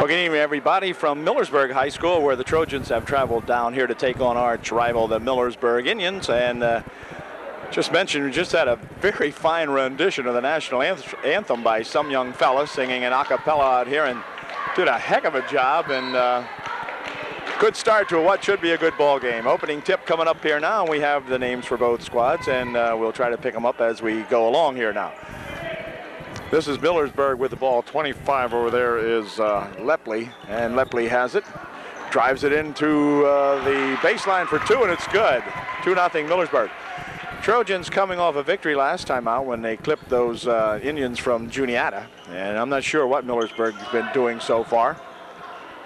Well, good evening, everybody, from Millersburg High School, where the Trojans have traveled down here to take on arch rival, the Millersburg Indians. And just mentioned, we just had a very fine rendition of the national anthem by some young fella singing an a cappella out here, and did a heck of a job. And good start to what should be a good ball game. Opening tip coming up here now, and we have the names for both squads, and we'll try to pick them up as we go along here now. This is Millersburg with the ball. 25 over there is Lepley, and Lepley has it. Drives it into the baseline for two, and it's good. 2-0 Millersburg. Trojans coming off a victory last time out when they clipped those Indians from Juniata, and I'm not sure what Millersburg's been doing so far.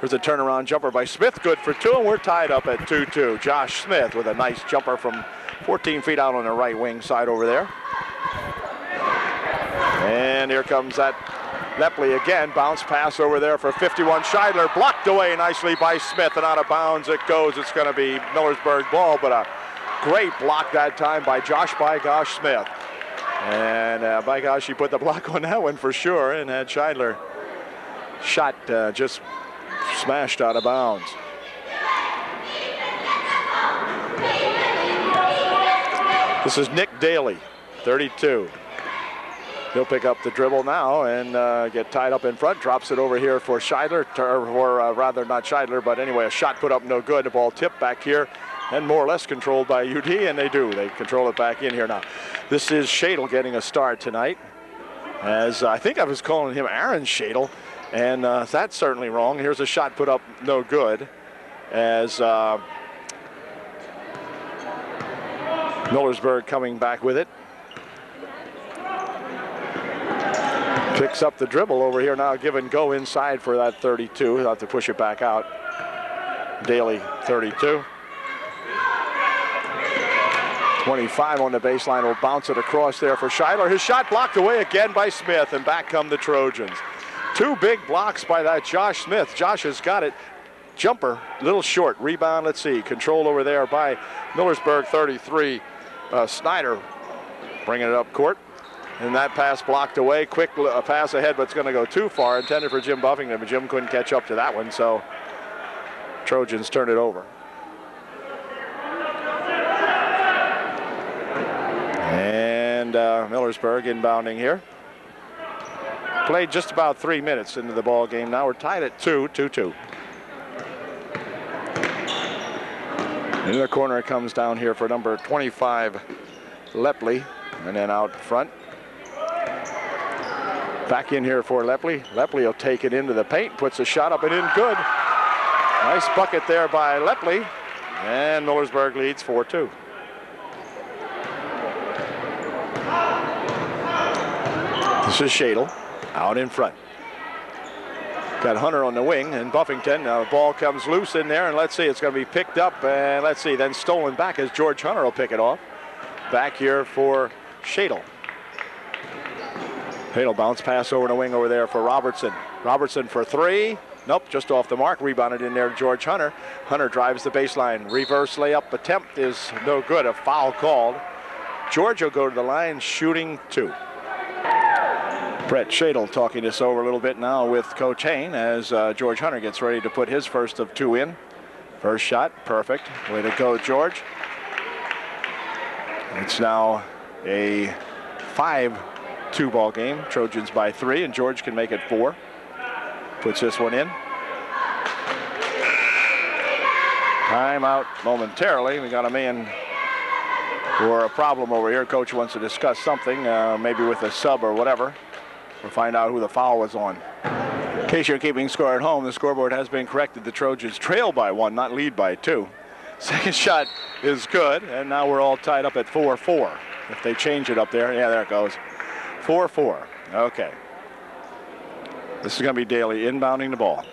There's a turnaround jumper by Smith, good for two, and we're tied up at 2-2. Josh Smith with a nice jumper from 14 feet out on the right wing side over there. And here comes that Lepley again. Bounce pass over there for 51. Scheidler blocked away nicely by Smith, and out of bounds it goes. It's going to be Millersburg ball, but a great block that time by Josh "By Gosh" Smith. And by gosh, he put the block on that one for sure, and had Scheidler shot just smashed out of bounds. This is Nick Daly, 32. He'll pick up the dribble now and get tied up in front. Drops it over here for Scheidler, or rather not Scheidler, but anyway, a shot put up no good. The ball tipped back here and more or less controlled by UD, and they do. They control it back in here now. This is Shadle getting a start tonight, as I think I was calling him Aaron Shadle, and that's certainly wrong. Here's a shot put up no good, as Millersburg coming back with it. Picks up the dribble over here now, give and go inside for that 32. He'll have to push it back out. Daly, 32. 25 on the baseline, will bounce it across there for Scheidler. His shot blocked away again by Smith, and back come the Trojans. Two big blocks by that Josh Smith. Josh has got it. Jumper, a little short. Rebound, let's see. Control over there by Millersburg, 33. Snyder bringing it up court. And that pass blocked away. Quick pass ahead, but it's going to go too far. Intended for Jim Buffington, but Jim couldn't catch up to that one, so Trojans turn it over. And Millersburg inbounding here. Played just about 3 minutes into the ball game. Now we're tied at 2-2. Into the corner it comes down here for number 25, Lepley, and then out front. Back in here for Lepley. Lepley will take it into the paint, puts a shot up and in, good. Nice bucket there by Lepley, and Millersburg leads 4-2. This is Shadle out in front. Got Hunter on the wing, and Buffington. Now the ball comes loose in there, and let's see, it's going to be picked up, and let's see, then stolen back as George Hunter will pick it off. Back here for Shadle. Shadle bounce pass over the wing over there for Robertson. Robertson for three. Nope, just off the mark. Rebounded in there, George Hunter. Hunter drives the baseline. Reverse layup attempt is no good. A foul called. George will go to the line, shooting two. Brett Shadle talking this over a little bit now with Coach Hain as George Hunter gets ready to put his first of two in. First shot, perfect. Way to go, George. It's now a 5-2 ball game. Trojans by 3, and George can make it 4. Puts this one in. Timeout momentarily. We got a man for a problem over here. Coach wants to discuss something, maybe with a sub or whatever. We'll find out who the foul was on. In case you're keeping score at home, the scoreboard has been corrected. The Trojans trail by 1, not lead by 2. Second shot is good, and now we're all tied up at 4-4. If they change it up there, yeah, there it goes. 4-4. Okay. This is going to be Daly inbounding the ball.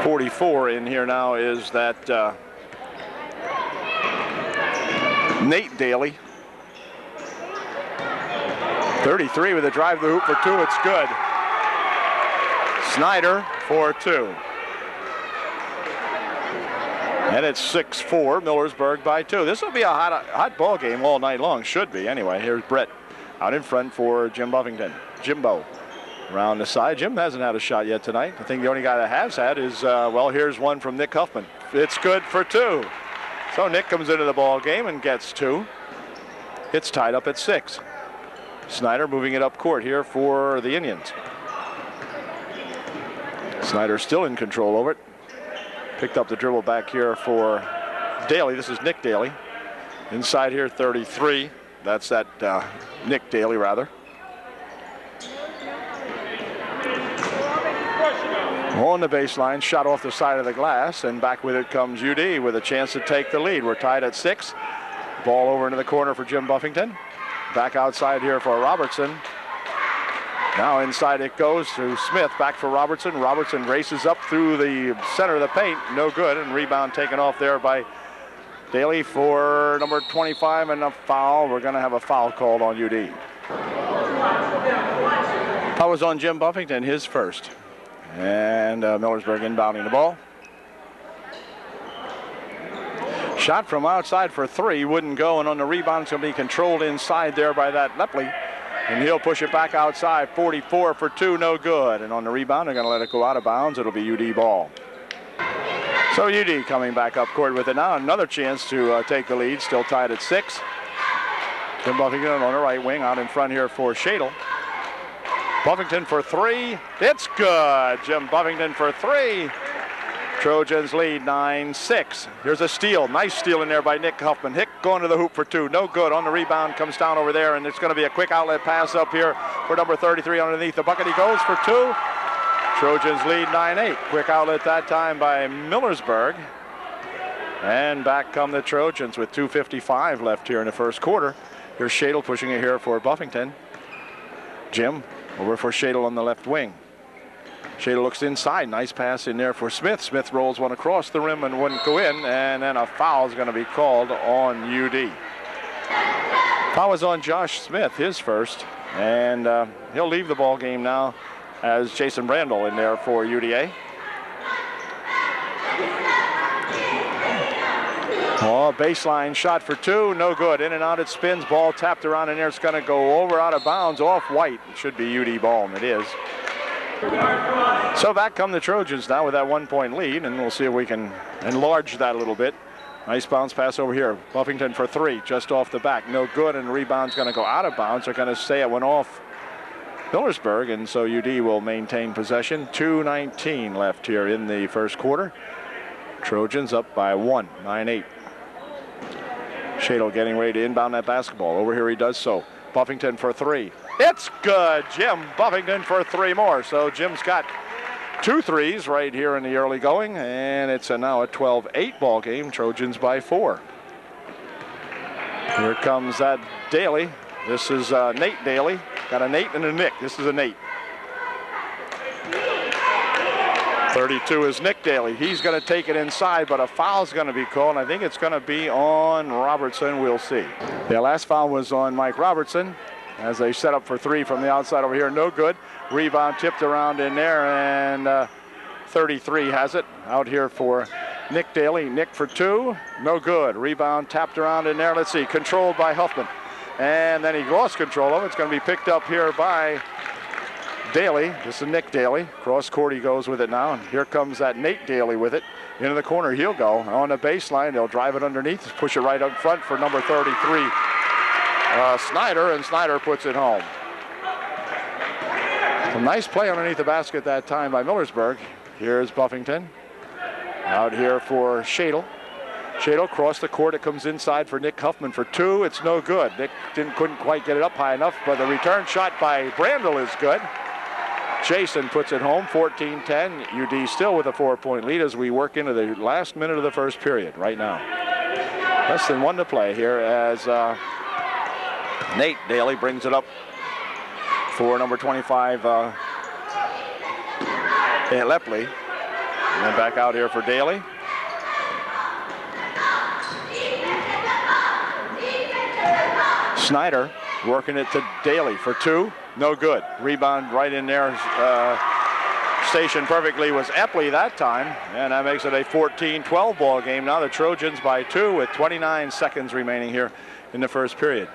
44 in here now is that Nate Daly. 33 with a drive to the hoop for 2. It's good. Snyder for 2. And it's 6-4, Millersburg by 2. This will be a hot ball game all night long. Should be, anyway. Here's Brett out in front for Jim Buffington. Jimbo Around the side. Jim hasn't had a shot yet tonight. I think the only guy that has had is, well, here's one from Nick Huffman. It's good for 2. So Nick comes into the ball game and gets 2. It's tied up at 6. Snyder moving it up court here for the Indians. Snyder still in control over it. Picked up the dribble back here for Daly. This is Nick Daly. Inside here, 33. That's that Nick Daly, rather. On the baseline, shot off the side of the glass, and back with it comes UD with a chance to take the lead. We're tied at 6. Ball over into the corner for Jim Buffington. Back outside here for Robertson. Now inside it goes to Smith. Back for Robertson. Robertson races up through the center of the paint. No good, and rebound taken off there by Daly for number 25, and a foul. We're going to have a foul called on UD. That was on Jim Buffington, his first. And Millersburg inbounding the ball. Shot from outside for 3, wouldn't go, and on the rebound it's going to be controlled inside there by that Lepley. And he'll push it back outside, 44 for 2, no good. And on the rebound, they're going to let it go out of bounds. It'll be UD ball. So UD coming back up court with it now. Another chance to take the lead, still tied at 6. Jim Buffington on the right wing, out in front here for Shadle. Buffington for 3. It's good. Jim Buffington for 3. Trojans lead 9-6. Here's a steal. Nice steal in there by Nick Huffman. Hick going to the hoop for 2. No good. On the rebound, comes down over there, and it's going to be a quick outlet pass up here for number 33 underneath the bucket. He goes for 2. Trojans lead 9-8. Quick outlet that time by Millersburg. And back come the Trojans with 2:55 left here in the first quarter. Here's Shadle pushing it here for Buffington. Jim over for Shadle on the left wing. Shadle looks inside. Nice pass in there for Smith. Smith rolls one across the rim and wouldn't go in. And then a foul is going to be called on UD. Foul was on Josh Smith, his first. And he'll leave the ball game now as Jason Brandel in there for UDA. Oh, baseline shot for 2, no good. In and out it spins, ball tapped around in there. It's going to go over out of bounds off White. It should be UD ball, and it is. So back come the Trojans now with that 1-point lead, and we'll see if we can enlarge that a little bit. Nice bounce pass over here. Buffington for 3, just off the back. No good, and the rebound's going to go out of bounds. They're going to say it went off Millersburg, and so UD will maintain possession. 2:19 left here in the first quarter. Trojans up by 1, 9-8. Shadle getting ready to inbound that basketball. Over here he does so. Buffington for 3. It's good. Jim Buffington for 3 more. So Jim's got 2 threes right here in the early going, and it's now a 12-8 ball game. Trojans by 4. Here comes that Daly. This is Nate Daly. Got a Nate and a Nick. This is a Nate. 32 is Nick Daly. He's going to take it inside, but a foul's going to be called. I think it's going to be on Robertson. We'll see. The last foul was on Mike Robertson as they set up for 3 from the outside over here. No good. Rebound tipped around in there, and 33 has it. Out here for Nick Daly. Nick for 2. No good. Rebound tapped around in there. Let's see. Controlled by Huffman. And then he lost control of it. It's going to be picked up here by Daly. This is Nick Daly. Cross court he goes with it now. And here comes that Nate Daly with it. Into the corner he'll go. On the baseline, they'll drive it underneath. Push it right up front for number 33, Snyder. And Snyder puts it home. A nice play underneath the basket that time by Millersburg. Here's Buffington. Out here for Shadle. Shadle crossed the court. It comes inside for Nick Huffman for 2. It's no good. Nick couldn't quite get it up high enough, but the return shot by Brandel is good. Jason puts it home, 14-10. UD still with a 4-point lead as we work into the last minute of the first period right now. Less than 1 to play here as Nate Daly brings it up for number 25, Lepley. And then back out here for Daly. Snyder working it to Daly for 2. No good. Rebound right in there. Stationed perfectly was Epley that time. And that makes it a 14-12 ball game. Now the Trojans by 2 with 29 seconds remaining here in the first period.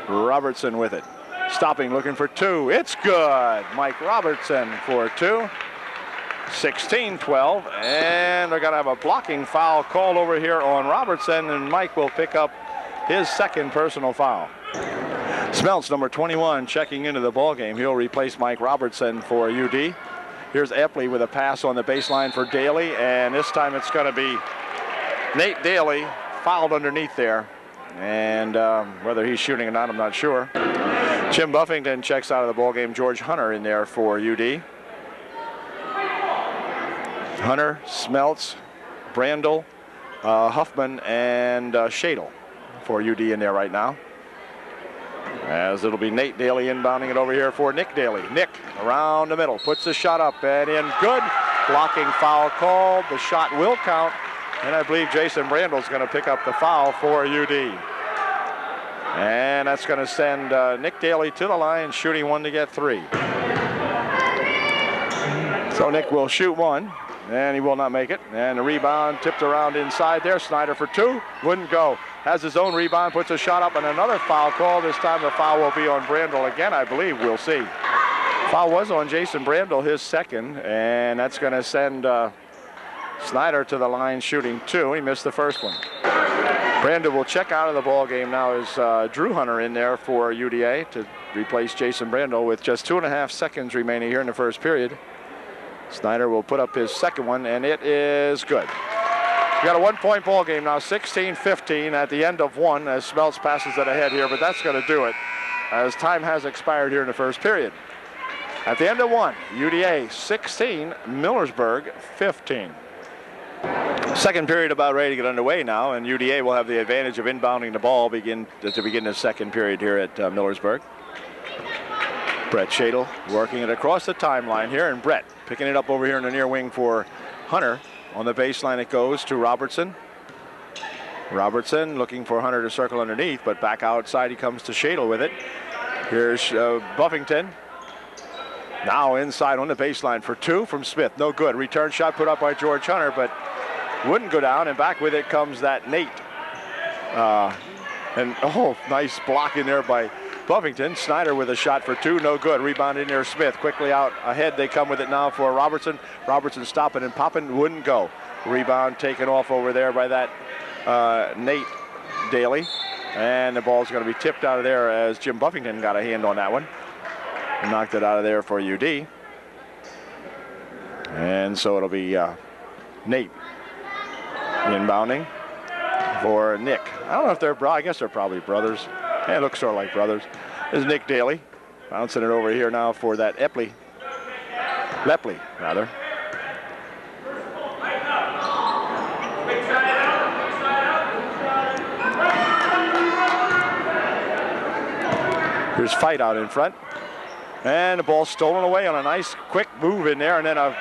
Robertson with it. Stopping, looking for two. It's good. Mike Robertson for two. 16-12. And they're going to have a blocking foul called over here on Robertson, and Mike will pick up his second personal foul. Smeltz, number 21, checking into the ball game. He'll replace Mike Robertson for UD. Here's Epley with a pass on the baseline for Daly, and this time it's going to be Nate Daly fouled underneath there. And whether he's shooting or not, I'm not sure. Jim Buffington checks out of the ball game. George Hunter in there for UD. Hunter, Smeltz, Brandel, Huffman, and Shadle for UD in there right now. As it'll be Nate Daly inbounding it over here for Nick Daly. Nick around the middle, puts the shot up and in. Good. Blocking foul called. The shot will count. And I believe Jason Brandel's going to pick up the foul for UD. And that's going to send Nick Daly to the line, shooting one to get three. So Nick will shoot one, and he will not make it. And the rebound tipped around inside there. Snyder for two. Wouldn't go. Has his own rebound, puts a shot up, and another foul call. This time the foul will be on Brandel again, I believe. We'll see. Foul was on Jason Brandel, his second, and that's going to send Snyder to the line shooting two. He missed the first one. Brandel will check out of the ball game now as Drew Hunter in there for UDA to replace Jason Brandel with just 2.5 seconds remaining here in the first period. Snyder will put up his second one, and it is good. We got a 1-point ball game now, 16-15 at the end of one as Smeltz passes it ahead here, but that's going to do it as time has expired here in the first period. At the end of one, UDA 16, Millersburg 15. Second period about ready to get underway now, and UDA will have the advantage of inbounding the ball to begin the second period here at Millersburg. Brett Shadle working it across the timeline here, and Brett picking it up over here in the near wing for Hunter. On the baseline it goes to Robertson. Robertson looking for Hunter to circle underneath, but back outside he comes to Shadle with it. Here's Buffington. Now inside on the baseline for two from Smith. No good. Return shot put up by George Hunter, but wouldn't go down, and back with it comes that Nate. Nice block in there by Buffington. Snyder with a shot for two, no good. Rebound in there, Smith. Quickly out ahead, they come with it now for Robertson. Robertson stopping and popping, wouldn't go. Rebound taken off over there by that Nate Daly. And the ball's going to be tipped out of there as Jim Buffington got a hand on that one. Knocked it out of there for UD. And so it'll be Nate inbounding for Nick. I don't know if they're, I guess they're probably brothers. Yeah, it looks sort of like brothers. This is Nick Daly bouncing it over here now for that Lepley, rather. Here's Fight out in front. And the ball stolen away on a nice quick move in there, and then a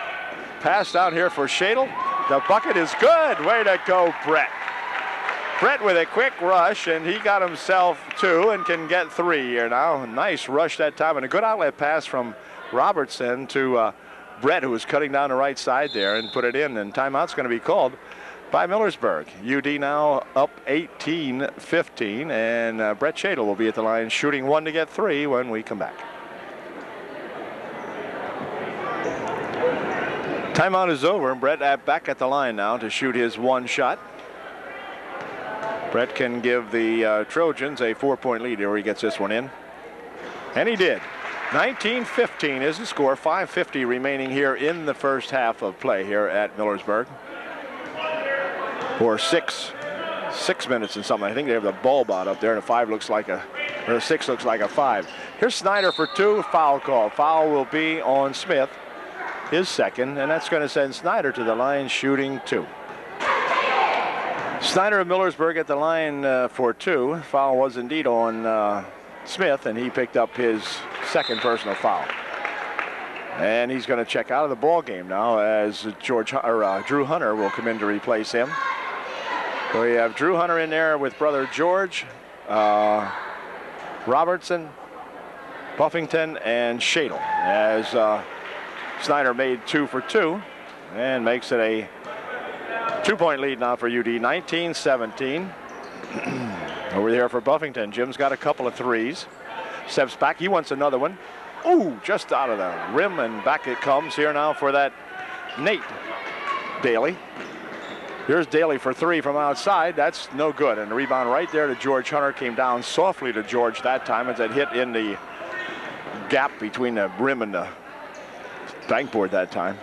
pass down here for Shadle. The bucket is good. Way to go, Brett. Brett with a quick rush, and he got himself two and can get three here now. Nice rush that time, and a good outlet pass from Robertson to Brett, who was cutting down the right side there, and put it in. And timeout's going to be called by Millersburg. UD now up 18-15, and Brett Shadle will be at the line shooting one to get three when we come back. Timeout is over, and Brett back at the line now to shoot his one shot. Brett can give the Trojans a 4-point lead here. He gets this one in. And he did. 19-15 is the score. 5:50 remaining here in the first half of play here at Millersburg. For six minutes and something. I think they have the bulb out up there, and a 6 looks like a 5. Here's Snyder for two. Foul call. Foul will be on Smith, his second, and that's going to send Snyder to the line shooting two. Snyder of Millersburg at the line for two. Foul was indeed on Smith, and he picked up his second personal foul. And he's going to check out of the ball game now as Drew Hunter will come in to replace him. So we have Drew Hunter in there with brother George, Robertson, Buffington, and Shadle, as Snyder made 2 for 2 and makes it a 2-point lead now for UD, 19-17. Over there for Buffington. Jim's got a couple of threes. Steps back. He wants another one. Ooh, just out of the rim, and back it comes here now for that Nate Daly. Here's Daly for three from outside. That's no good. And the rebound right there to George Hunter. Came down softly to George that time as it hit in the gap between the rim and the bankboard that time.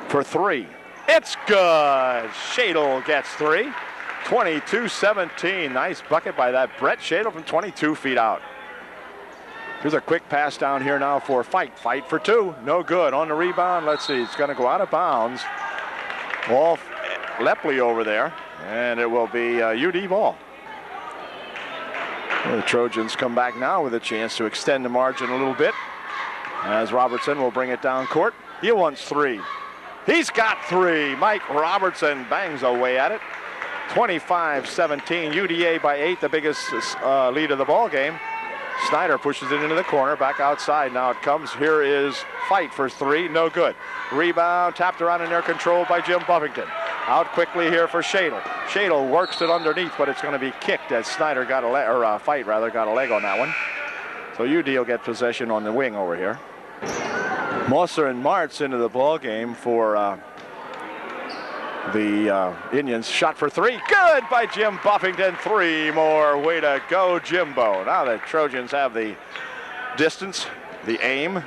For three. It's good. Shadle gets three. 22-17. Nice bucket by that Brett Shadle from 22 feet out. Here's a quick pass down here now for Fight. Fight for two. No good. On the rebound, let's see. It's going to go out of bounds. Off Lepley over there. And it will be UD ball. The Trojans come back now with a chance to extend the margin a little bit. As Robertson will bring it down court. He wants three. He's got three. Mike Robertson bangs away at it. 25-17. UDA by 8, the biggest lead of the ball game. Snyder pushes it into the corner, back outside. Now it comes. Here is Fight for three. No good. Rebound tapped around in there, controlled by Jim Buffington. Out quickly here for Shadle. Shadle works it underneath, but it's going to be kicked as Snyder got a leg, or Fight rather, got a leg on that one. So UD will get possession on the wing over here. Mosser and Martz into the ball game for the Indians. Shot for three. Good by Jim Buffington. Three more. Way to go, Jimbo. Now the Trojans have the distance, the aim.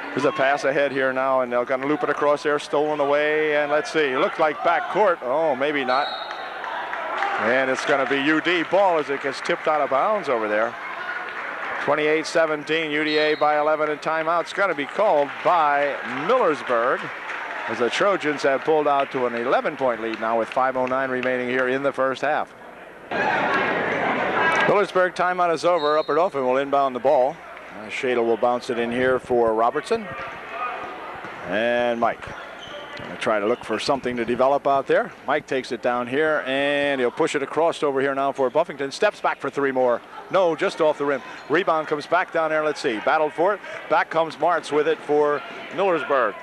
There's a pass ahead here now, and they're going to loop it across there. Stolen away, and let's see. It looks like back court. Oh, maybe not. And it's going to be UD ball as it gets tipped out of bounds over there. 28-17, UDA by 11, and timeout's going to be called by Millersburg as the Trojans have pulled out to an 11-point lead now with 5:09 remaining here in the first half. Millersburg timeout is over. Upper Dauphin will inbound the ball. Shadle will bounce it in here for Robertson. And Mike. Gonna try to look for something to develop out there. Mike takes it down here, and he'll push it across over here now for Buffington. Steps back for three more. No, just off the rim. Rebound comes back down there. Let's see. Battled for it. Back comes Martz with it for Millersburg.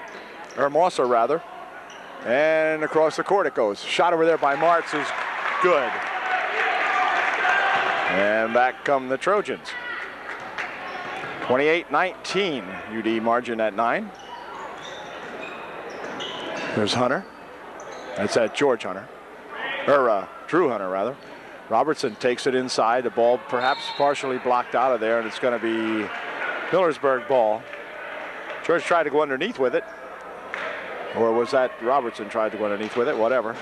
Or Mosser, rather. And across the court it goes. Shot over there by Martz is good. And back come the Trojans. 28-19. UD margin at 9. There's Hunter. That's at George Hunter. Or Drew Hunter, rather. Robertson takes it inside. The ball perhaps partially blocked out of there, and it's going to be Millersburg ball. George tried to go underneath with it. Or was that Robertson tried to go underneath with it? Whatever.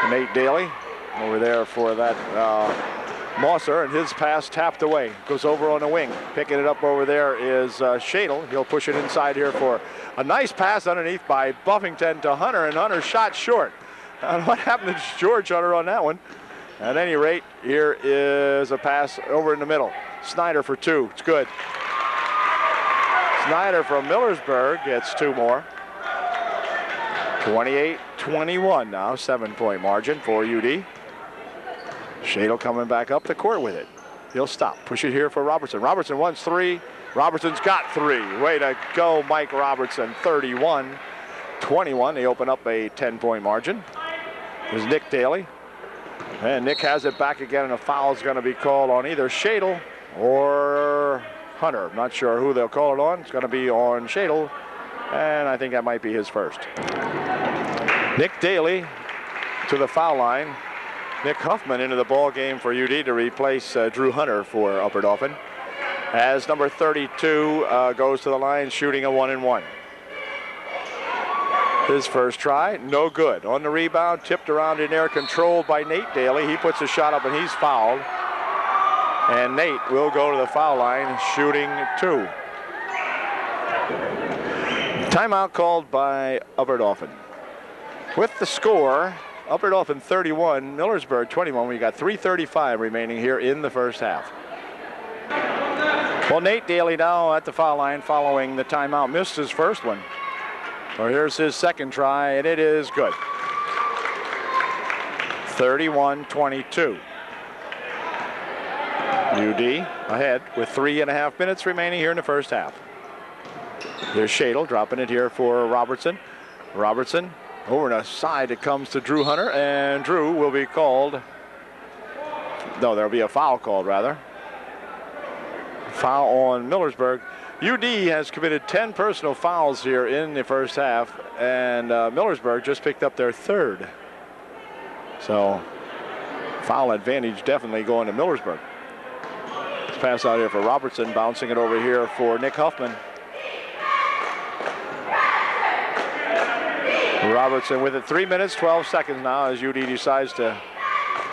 Nate Daly over there for that Mosser, and his pass tapped away. Goes over on the wing. Picking it up over there is Shadle. He'll push it inside here for a nice pass underneath by Buffington to Hunter, and Hunter shot short. What happened to George Hunter on that one? At any rate, here is a pass over in the middle. Snyder for two. It's good. Snyder from Millersburg gets two more. 28-21 now, 7-point margin for UD. Shadle coming back up the court with it. He'll stop. Push it here for Robertson. Robertson wants three. Robertson's got three. Way to go, Mike Robertson. 31-21. They open up a 10-point margin. There's Nick Daly. And Nick has it back again, and a foul is going to be called on either Shadle or Hunter. I'm not sure who they'll call it on. It's going to be on Shadle, and I think that might be his first. Nick Daly to the foul line. Nick Huffman into the ball game for UD to replace Drew Hunter for Upper Dauphin. As number 32 goes to the line, shooting a 1-and-1. His first try, no good. On the rebound, tipped around in there, controlled by Nate Daly. He puts a shot up and he's fouled. And Nate will go to the foul line, shooting two. Timeout called by Upper Dauphin. With the score, Upper Dauphin 31, Millersburg 21. We got 3:35 remaining here in the first half. Well, Nate Daly now at the foul line following the timeout. Missed his first one. So here's his second try, and it is good. 31-22. UD ahead with 3.5 minutes remaining here in the first half. There's Shadle dropping it here for Robertson. Robertson over the side, it comes to Drew Hunter, and Drew will be called. No, there'll be a foul called, rather. foul on Millersburg. UD has committed 10 personal fouls here in the first half, and Millersburg just picked up their third. So foul advantage definitely going to Millersburg. Let's pass out here for Robertson, bouncing it over here for Nick Huffman. Robertson with it, 3 minutes, 12 seconds now as UD decides to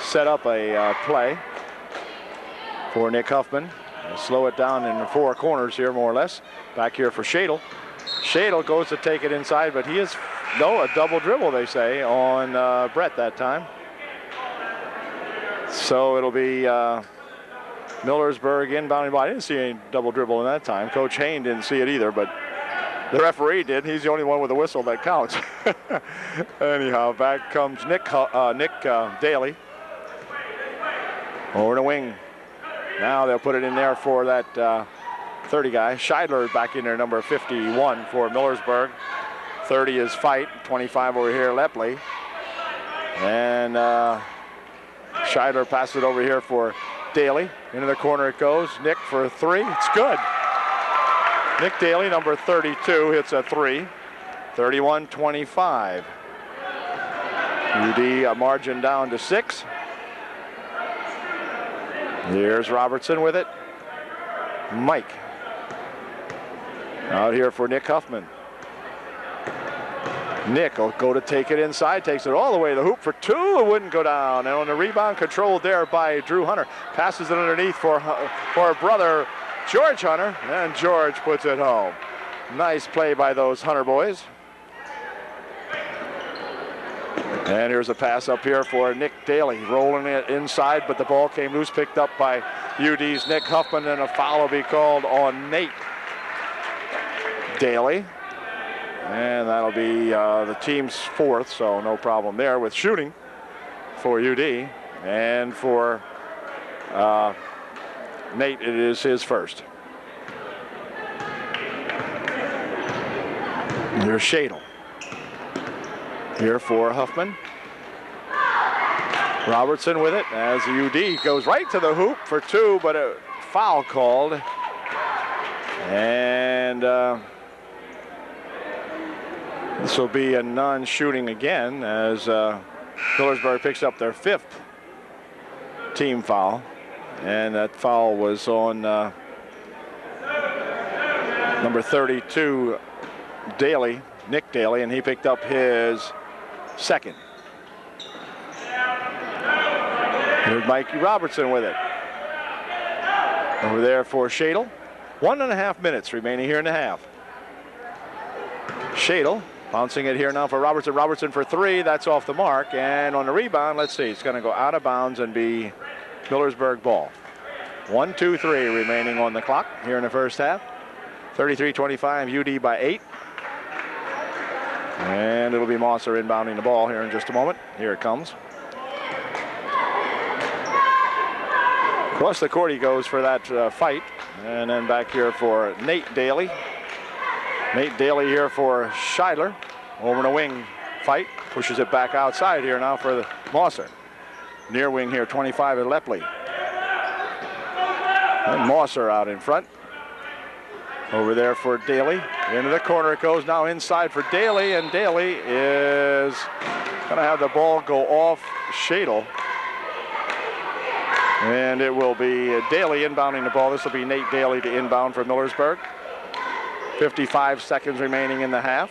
set up a play for Nick Huffman. Slow it down in the four corners here, more or less. Back here for Shadle. Shadle goes to take it inside, but he is, a double dribble, they say, on Brett that time. So it'll be Millersburg inbounding. Well, I didn't see any double dribble in that time. Coach Hain didn't see it either, but the referee did. He's the only one with a whistle that counts. Anyhow, back comes Nick Daly. Over the wing. Now they'll put it in there for that 30 guy. Scheidler back in there, number 51 for Millersburg. 30 is Fight. 25 over here, Lepley. And Scheidler passes it over here for Daly. Into the corner it goes. Nick for a three. It's good. Nick Daly, number 32, hits a three. 31-25. UD margin down to 6. Here's Robertson with it. Mike. Out here for Nick Huffman. Nick will go to take it inside, takes it all the way to the hoop for two. It wouldn't go down. And on the rebound, controlled there by Drew Hunter. Passes it underneath for brother George Hunter, and George puts it home. Nice play by those Hunter boys. And here's a pass up here for Nick Daly, rolling it inside, but the ball came loose, picked up by UD's Nick Huffman, and a foul will be called on Nate Daly. And that'll be the team's fourth, so no problem there with shooting for UD. And for Nate, it is his first. Here's Shadle. Here for Huffman. Robertson with it as UD goes right to the hoop for two, but a foul called. And this will be a non-shooting again as Millersburg picks up their 5th team foul. And that foul was on number 32, Daly, Nick Daly, and he picked up his 2nd. Here's Mikey Robertson with it. Over there for Shadle. 1.5 minutes remaining here in the half. Shadle bouncing it here now for Robertson. Robertson for three. That's off the mark. And on the rebound, let's see, it's going to go out of bounds and be Millersburg ball. 1, 2, 3 remaining on the clock here in the first half. 33-25, UD by 8. And it'll be Mosser inbounding the ball here in just a moment. Here it comes. Across the court he goes for that fight. And then back here for Nate Daly. Nate Daly here for Scheidler. Over the wing fight. Pushes it back outside here now for the Mosser. Near wing here, 25 is Lepley. And Mosser out in front. Over there for Daly. Into the corner it goes now inside for Daly, and Daly is going to have the ball go off Shadle. And it will be Daly inbounding the ball. This will be Nate Daly to inbound for Millersburg. 55 seconds remaining in the half.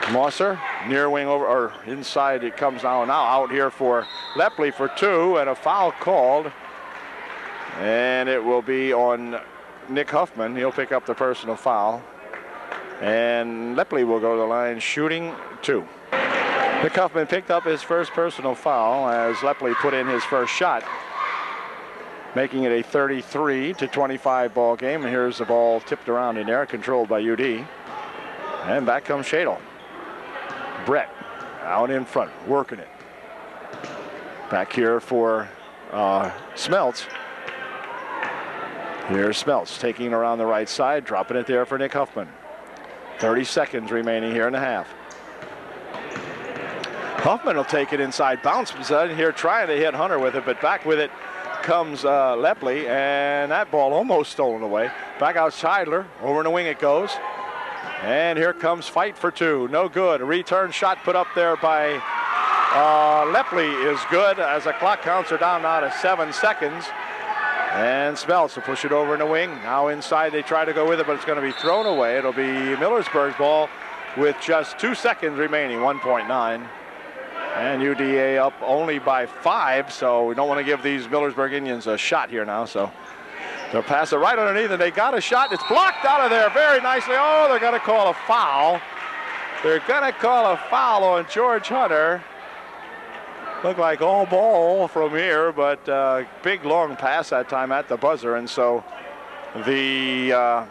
Mosser, near wing over, or inside it comes now out here for Lepley for two, and a foul called. And it will be on Nick Huffman. He'll pick up the personal foul. And Lepley will go to the line shooting 2. Nick Huffman picked up his first personal foul as Lepley put in his first shot, making it a 33-25 ball game. And here's the ball tipped around in there, controlled by UD. And back comes Shadle. Brett out in front, working it. Back here for Smeltz. Here's Smeltz taking it around the right side, dropping it there for Nick Huffman. 30 seconds remaining here in the half. Huffman will take it inside, bounces out here trying to hit Hunter with it, but back with it comes Lepley, and that ball almost stolen away. Back out Scheidler, over in the wing it goes. And here comes Fight for two, no good. A return shot put up there by Lepley is good as the clock counts are down now to 7 seconds. And Smeltz will push it over in the wing. Now inside they try to go with it, but it's going to be thrown away. It'll be Millersburg's ball with just 2 seconds remaining, 1.9. And UDA up only by 5, so we don't want to give these Millersburg Indians a shot here now. So they'll pass it right underneath, and they got a shot. It's blocked out of there very nicely. Oh, they're going to call a foul. They're going to call a foul on George Hunter. Looked like all ball from here, but big long pass that time at the buzzer, and so the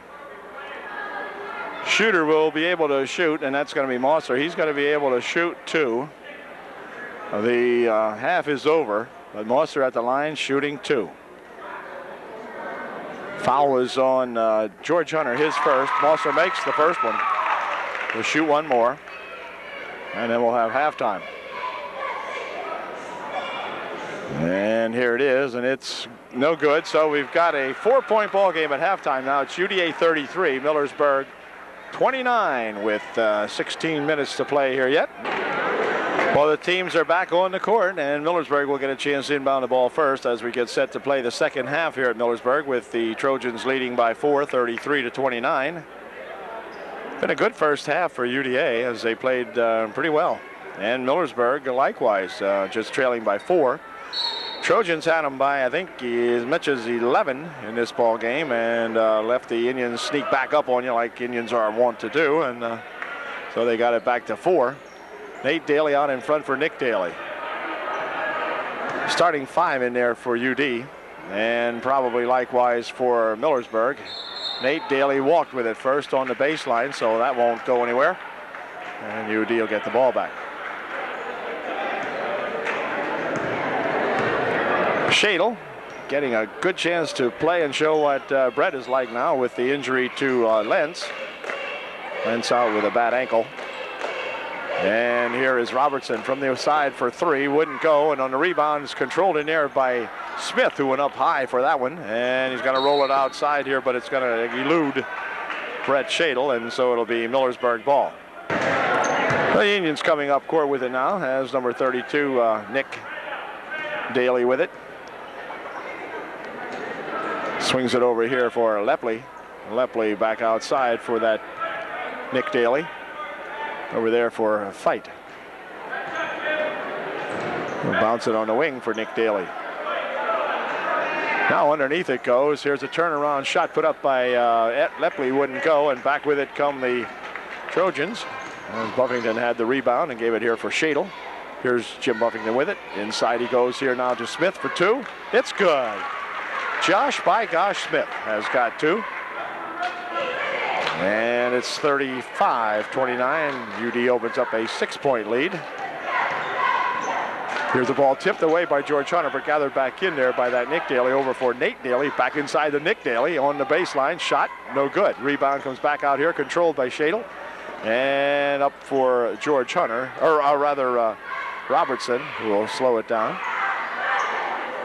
shooter will be able to shoot, and that's going to be Mosser. He's going to be able to shoot 2. The half is over, but Mosser at the line shooting 2. Foul is on George Hunter, his first. Mosser makes the first one. We'll shoot one more, and then we'll have halftime. And here it is, and it's no good. So we've got a 4-point ball game at halftime now. It's UDA 33, Millersburg 29 with 16 minutes to play here yet. Well, the teams are back on the court, and Millersburg will get a chance to inbound the ball first as we get set to play the second half here at Millersburg, with the Trojans leading by 4, 33-29. Been a good first half for UDA as they played pretty well. And Millersburg likewise just trailing by 4. Trojans had them by, I think, as much as 11 in this ball game, and left the Indians sneak back up on you like Indians are wont to do, and so they got it back to 4. Nate Daly out in front for Nick Daly. Starting 5 in there for UD, and probably likewise for Millersburg. Nate Daly walked with it first on the baseline, so that won't go anywhere, and UD will get the ball back. Shadle getting a good chance to play and show what Brett is like now with the injury to Lentz. Lentz out with a bad ankle. And here is Robertson from the side for 3, wouldn't go, and on the rebound is controlled in there by Smith, who went up high for that one, and he's going to roll it outside here, but it's going to elude Brett Shadle, and so it'll be Millersburg ball. The Indians coming up court with it now, has number 32 Nick Daly with it. Swings it over here for Lepley. Lepley back outside for that Nick Daly. Over there for a Fight. We'll bounce it on the wing for Nick Daly. Now underneath it goes. Here's a turnaround shot put up by Lepley, wouldn't go, and back with it come the Trojans. As Buffington had the rebound and gave it here for Shadle. Here's Jim Buffington with it. Inside he goes here now to Smith for 2. It's good. Josh by gosh Smith has got 2. And it's 35-29. UD opens up a 6-point lead. Here's the ball tipped away by George Hunter, but gathered back in there by that Nick Daly. Over for Nate Daly. Back inside the Nick Daly on the baseline. Shot, no good. Rebound comes back out here, controlled by Shadle. And up for George Hunter, or rather Robertson, who will slow it down.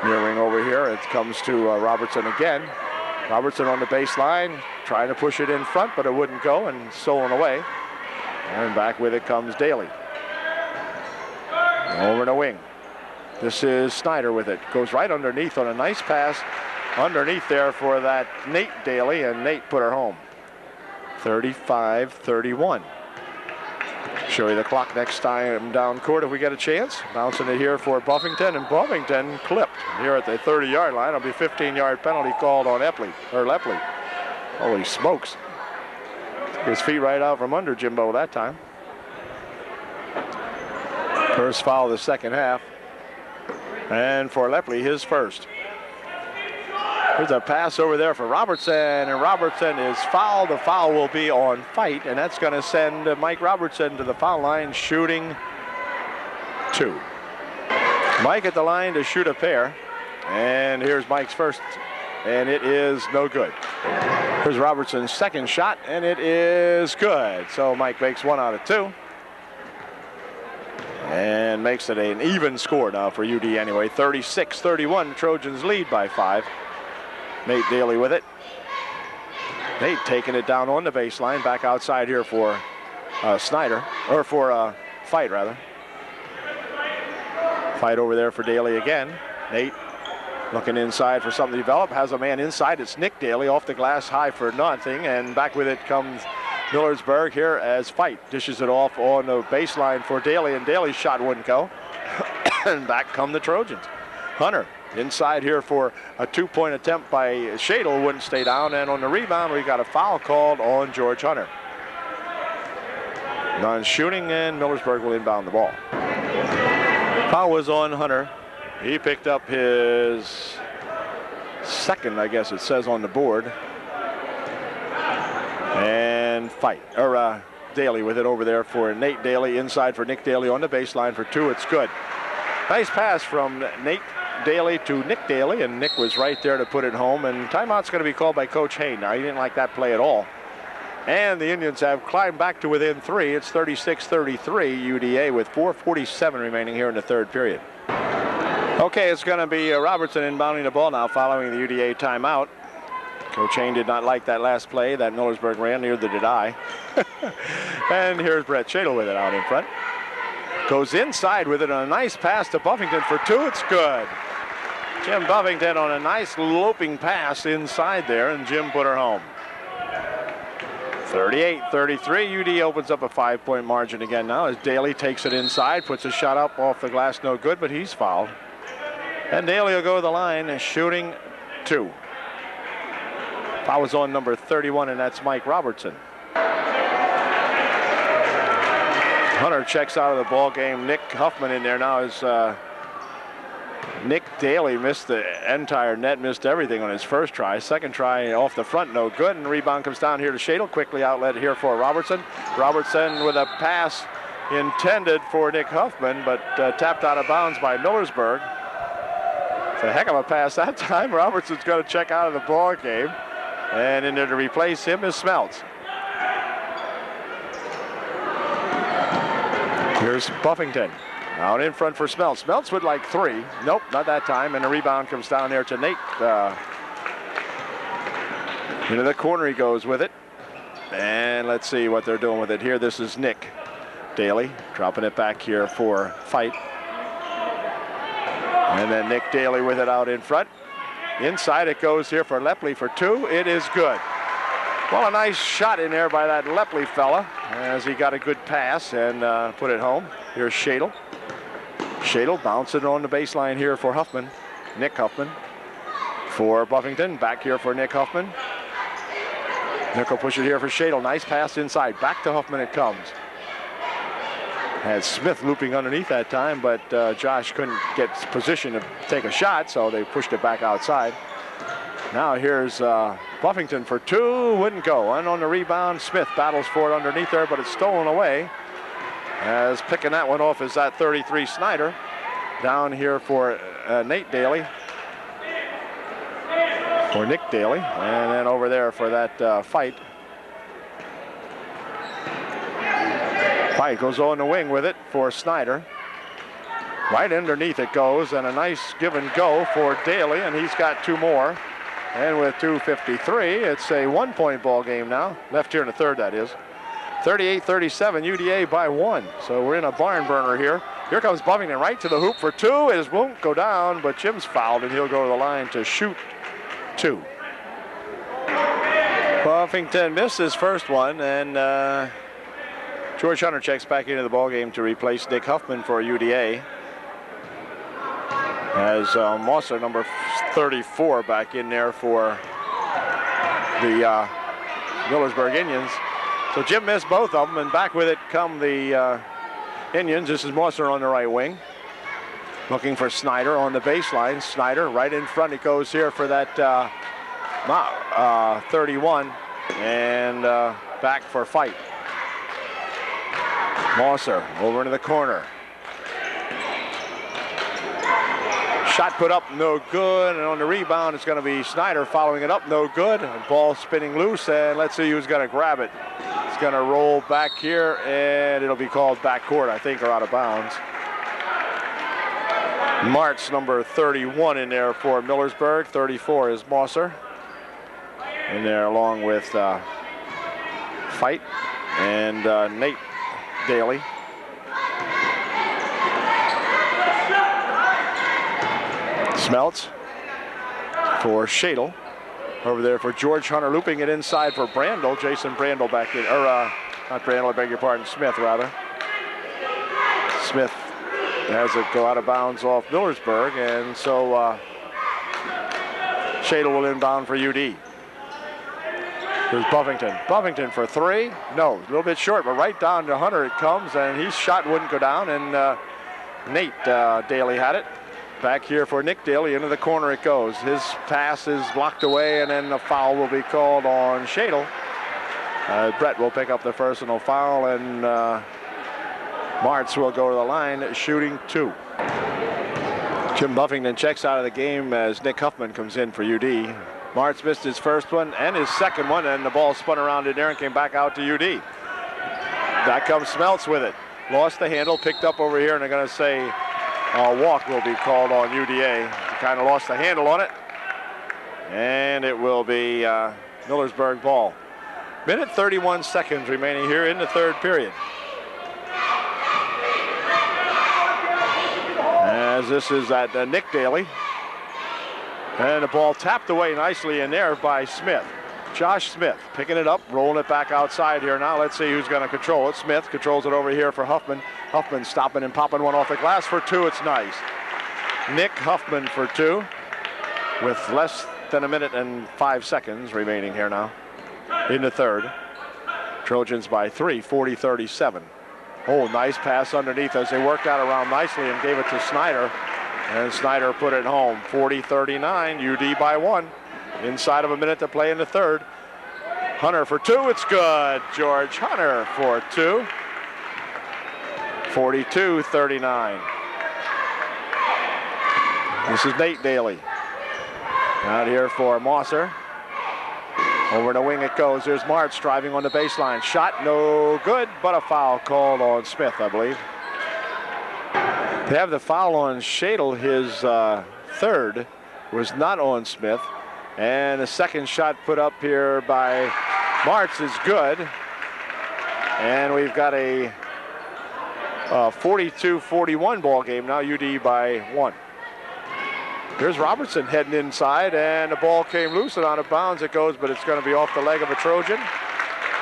Near wing over here, it comes to Robertson again. Robertson on the baseline, trying to push it in front, but it wouldn't go, and stolen away. And back with it comes Daly. Over the wing. This is Snyder with it. Goes right underneath on a nice pass underneath there for that Nate Daly, and Nate put her home. 35-31. Show you the clock next time down court if we get a chance. Bouncing it here for Buffington, and Buffington clipped here at the 30-yard line. It'll be a 15-yard penalty called on Lepley. Holy smokes. Took his feet right out from under Jimbo that time. First foul of the second half. And for Lepley, his first. There's a pass over there for Robertson, and Robertson is fouled. The foul will be on Fight, and that's going to send Mike Robertson to the foul line, shooting 2. Mike at the line to shoot a pair, and here's Mike's first, and it is no good. Here's Robertson's second shot, and it is good. So Mike makes 1 out of 2. And makes it an even score now for UD anyway. 36-31, Trojans lead by 5. Nate Daly with it. Nate taking it down on the baseline, back outside here for Snyder, or for Fight rather. Fight over there for Daly again. Nate looking inside for something to develop, has a man inside. It's Nick Daly off the glass, high for nothing, and back with it comes Millersburg here as Fight dishes it off on the baseline for Daly, and Daly's shot wouldn't go. And back come the Trojans. Hunter inside here for a 2-point attempt by Shadle, wouldn't stay down, and on the rebound we got a foul called on George Hunter. Non-shooting, and Millersburg will inbound the ball. Foul was on Hunter. He picked up his second, I guess it says on the board. And Fight, or Daly with it over there for Nate Daly, inside for Nick Daly on the baseline for 2. It's good. Nice pass from Nate Daly to Nick Daly, and Nick was right there to put it home. And timeout's going to be called by Coach Hain. Now, he didn't like that play at all. And the Indians have climbed back to within 3. It's 36-33 UDA with 4:47 remaining here in the third period. Okay, it's going to be Robertson inbounding the ball now following the UDA timeout. Coach Hain did not like that last play that Millersburg ran, neither did I. And here's Brett Shadle with it out in front. Goes inside with it on a nice pass to Buffington for 2. It's good. Jim Buffington on a nice loping pass inside there, and Jim put her home. 38-33, UD opens up a 5-point margin again now as Daly takes it inside, puts a shot up off the glass, no good, but he's fouled. And Daly will go to the line and shooting 2. Foul was on number 31, and that's Mike Robertson. Hunter checks out of the ball game. Nick Huffman in there now is Nick Daly missed the entire net, missed everything on his first try. Second try off the front, no good, and rebound comes down here to Shadle. Quickly outlet here for Robertson. Robertson with a pass intended for Nick Huffman, but tapped out of bounds by Millersburg. It's a heck of a pass that time. Robertson's going to check out of the ball game, and in there to replace him is Smeltz. Here's Buffington. Out in front for Smeltz. Smeltz would like 3. Nope, not that time. And the rebound comes down there to Nate. Into the corner he goes with it. And let's see what they're doing with it here. This is Nick Daly dropping it back here for Fight. And then Nick Daly with it out in front. Inside it goes here for Lepley for 2. It is good. Well, a nice shot in there by that Lepley fella as he got a good pass and put it home. Here's Shadle. Shadle bouncing on the baseline here for Huffman. Nick Huffman for Buffington. Back here for Nick Huffman. Nick will push it here for Shadle. Nice pass inside. Back to Huffman it comes. Had Smith looping underneath that time, but Josh couldn't get position to take a shot, so they pushed it back outside. Now here's Buffington for 2. Wouldn't go. And on the rebound, Smith battles for it underneath there, but it's stolen away. As picking that one off is that 33 Snyder. Down here for Nate Daly. For Nick Daly. And then over there for that Fight. Fight goes on the wing with it for Snyder. Right underneath it goes, and a nice give and go for Daly, and he's got 2 more. And with 2:53, it's a 1-point ball game now. Left here in the third, that is. 38-37, UDA by 1. So we're in a barn burner here. Here comes Buffington right to the hoop for 2. It won't go down, but Jim's fouled, and he'll go to the line to shoot 2. Buffington missed his first one, and George Hunter checks back into the ball game to replace Nick Huffman for UDA. As Mosser, number 34, back in there for the Millersburg Indians. So Jim missed both of them, and back with it come the Indians. This is Mosser on the right wing. Looking for Snyder on the baseline. Snyder right in front. It goes here for that 31, and back for Fight. Mosser over into the corner. Shot put up, no good, and on the rebound it's going to be Snyder following it up, no good. Ball spinning loose, and let's see who's going to grab it. It's going to roll back here, and it'll be called backcourt, I think, or out of bounds. Martz, number 31 in there for Millersburg. 34 is Mosser in there along with Fight and Nate Daly. Smeltz for Shadle. Over there for George Hunter, looping it inside for Brandel. Jason Brandel back in, or not Brandel, I beg your pardon, Smith rather. Smith has it go out of bounds off Millersburg, and so Shadle will inbound for UD. Here's Buffington. Buffington for three. No, a little bit short, but right down to Hunter it comes, and his shot wouldn't go down, and Nate Daly had it. Back here for Nick Daly, into the corner it goes. His pass is blocked away, and then the foul will be called on Shadle. Brett will pick up the personal foul, and Martz will go to the line, shooting two. Jim Buffington checks out of the game as Nick Huffman comes in for UD. Martz missed his first one and his second one, and the ball spun around in there and came back out to UD. Back comes Smeltz with it. Lost the handle, picked up over here, and they're going to say a walk will be called on UDA. He kind of lost the handle on it, and it will be Millersburg ball. Minute 31 seconds remaining here in the third period. As this is at Nick Daly, and the ball tapped away nicely in there by Smith. Josh Smith picking it up, rolling it back outside here now. Let's see who's going to control it. Smith controls it over here for Huffman. Huffman stopping and popping one off the glass for two. It's nice. Nick Huffman for two with less than a minute and 5 seconds remaining here now in the third. Trojans by three, 40-37. Oh, nice pass underneath as they worked that around nicely and gave it to Snyder. And Snyder put it home, 40-39, UD by one. Inside of a minute to play in the third. Hunter for two, it's good. George Hunter for two. 42-39. This is Nate Daly. Out here for Mosser. Over the wing it goes. There's Martz driving on the baseline. Shot no good, but a foul called on Smith, I believe. They have the foul on Shadle. His third was not on Smith. And the second shot put up here by Martz is good. And we've got a 42-41 ball game now, UD by one. Here's Robertson heading inside, and the ball came loose and out of bounds it goes, but it's going to be off the leg of a Trojan.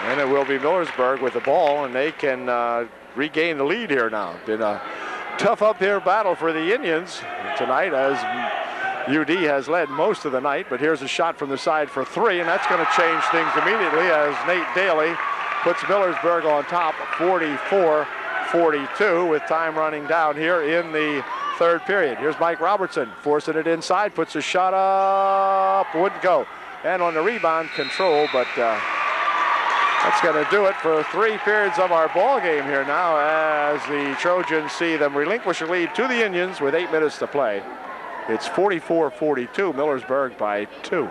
And it will be Millersburg with the ball, and they can regain the lead here now. Been a tough up here battle for the Indians tonight as UD has led most of the night, but here's a shot from the side for three, and that's going to change things immediately as Nate Daly puts Millersburg on top 44-42 with time running down here in the third period. Here's Mike Robertson forcing it inside, puts a shot up, wouldn't go. And on the rebound, control, but that's going to do it for 3 periods of our ball game here now as the Trojans see them relinquish a lead to the Indians with 8 minutes to play. It's 44-42, Millersburg by 2.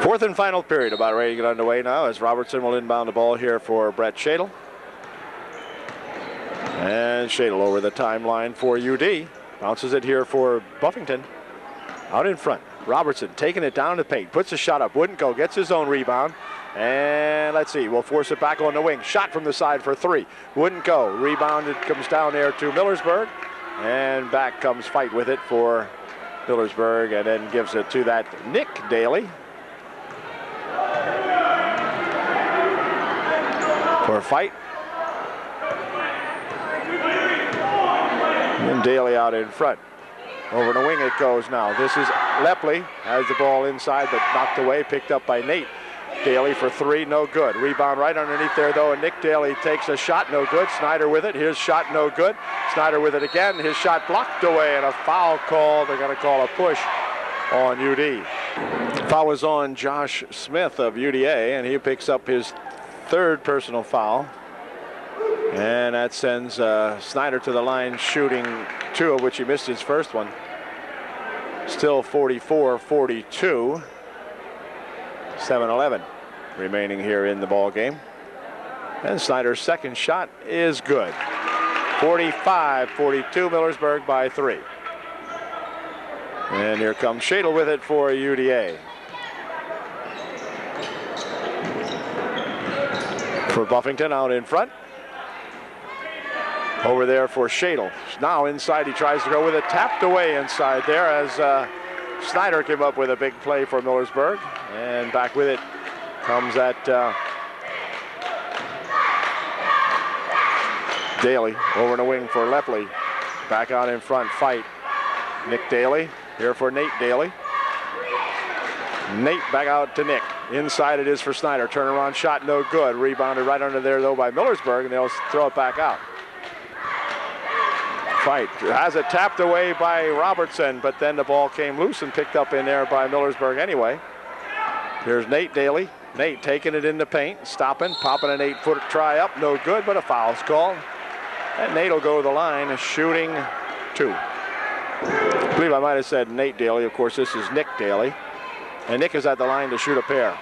Fourth and final period about ready to get underway now as Robertson will inbound the ball here for Brett Shadle. And Shadle over the timeline for UD. Bounces it here for Buffington. Out in front. Robertson taking it down to paint. Puts a shot up. Wouldn't go. Gets his own rebound. And let's see. We'll force it back on the wing. Shot from the side for three. Wouldn't go. Rebounded. Comes down there to Millersburg. And back comes Fight with it for Millersburg. And then gives it to that Nick Daly. For Fight. And Daly out in front. Over the wing it goes now. This is Lepley. Has the ball inside but knocked away. Picked up by Nate. Daly for three. No good. Rebound right underneath there though. And Nick Daly takes a shot. No good. Snyder with it. His shot no good. Snyder with it again. His shot blocked away and a foul call. They're going to call a push on UD. Foul was on Josh Smith of UDA and he picks up his third personal foul. And that sends Snyder to the line shooting two, of which he missed his first one. Still 44-42. 7-11 remaining here in the ball game. And Snyder's second shot is good. 45-42, Millersburg by 3. And here comes Shadle with it for UDA. For Buffington out in front. Over there for Shadle. Now inside, he tries to go with it. Tapped away inside there as Snyder came up with a big play for Millersburg. And back with it comes that Daly over in the wing for Lepley. Back out in front, fight. Nick Daly here for Nate Daly. Nate back out to Nick. Inside it is for Snyder. Turnaround shot, no good. Rebounded right under there though by Millersburg, and they'll throw it back out. Fight has it tapped away by Robertson, but then the ball came loose and picked up in there by Millersburg anyway. Here's Nate Daly. Nate taking it in the paint, stopping, popping an 8-foot try up, no good, but a foul's called. And Nate will go to the line, shooting 2. I believe I might have said Nate Daly. Of course, this is Nick Daly. And Nick is at the line to shoot a pair.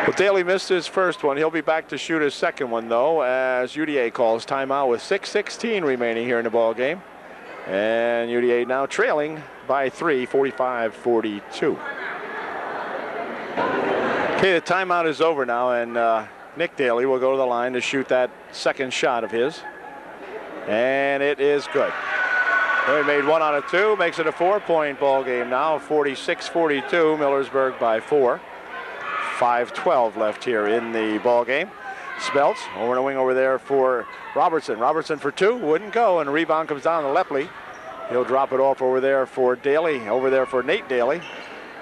Well, Daly missed his first one. He'll be back to shoot his second one, though, as UDA calls timeout with 6:16 remaining here in the ball game. And UDA now trailing by 3, 45-42. Okay, the timeout is over now, and Nick Daly will go to the line to shoot that second shot of his. And it is good. He made 1 out of 2, makes it a 4-point ball game now, 46-42, Millersburg by 4. 5:12 left here in the ball game. Smeltz over the wing over there for Robertson. Robertson for 2, wouldn't go, and the rebound comes down to Lepley. He'll drop it off over there for Daly, over there for Nate Daly.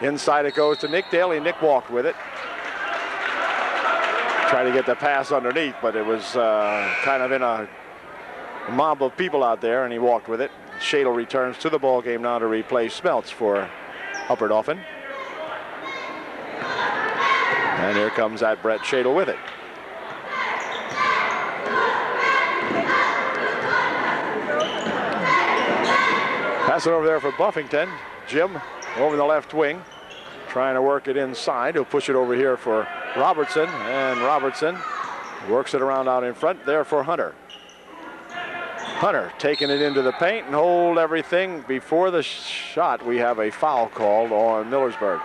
Inside it goes to Nick Daly. Nick walked with it. Tried to get the pass underneath, but it was kind of in a mob of people out there, and he walked with it. Shadle returns to the ball game now to replace Smeltz for Upper Dauphin. And here comes that Brett Shadle with it. Pass it over there for Buffington. Jim over the left wing, trying to work it inside. He'll push it over here for Robertson, and Robertson works it around out in front there for Hunter. Hunter taking it into the paint and hold everything. Before the shot, we have a foul called on Millersburg.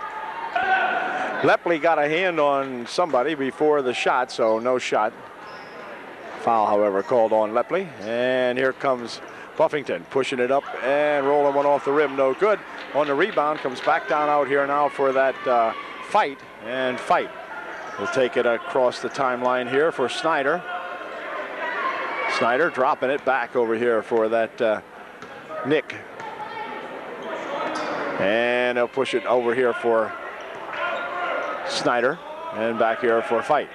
Lepley got a hand on somebody before the shot, so no shot. Foul, however, called on Lepley. And here comes Buffington pushing it up and rolling one off the rim, no good. On the rebound, comes back down out here now for that fight, and fight. We'll take it across the timeline here for Snyder. Snyder dropping it back over here for that Nick. And he'll push it over here for Snyder, and back here for Fight.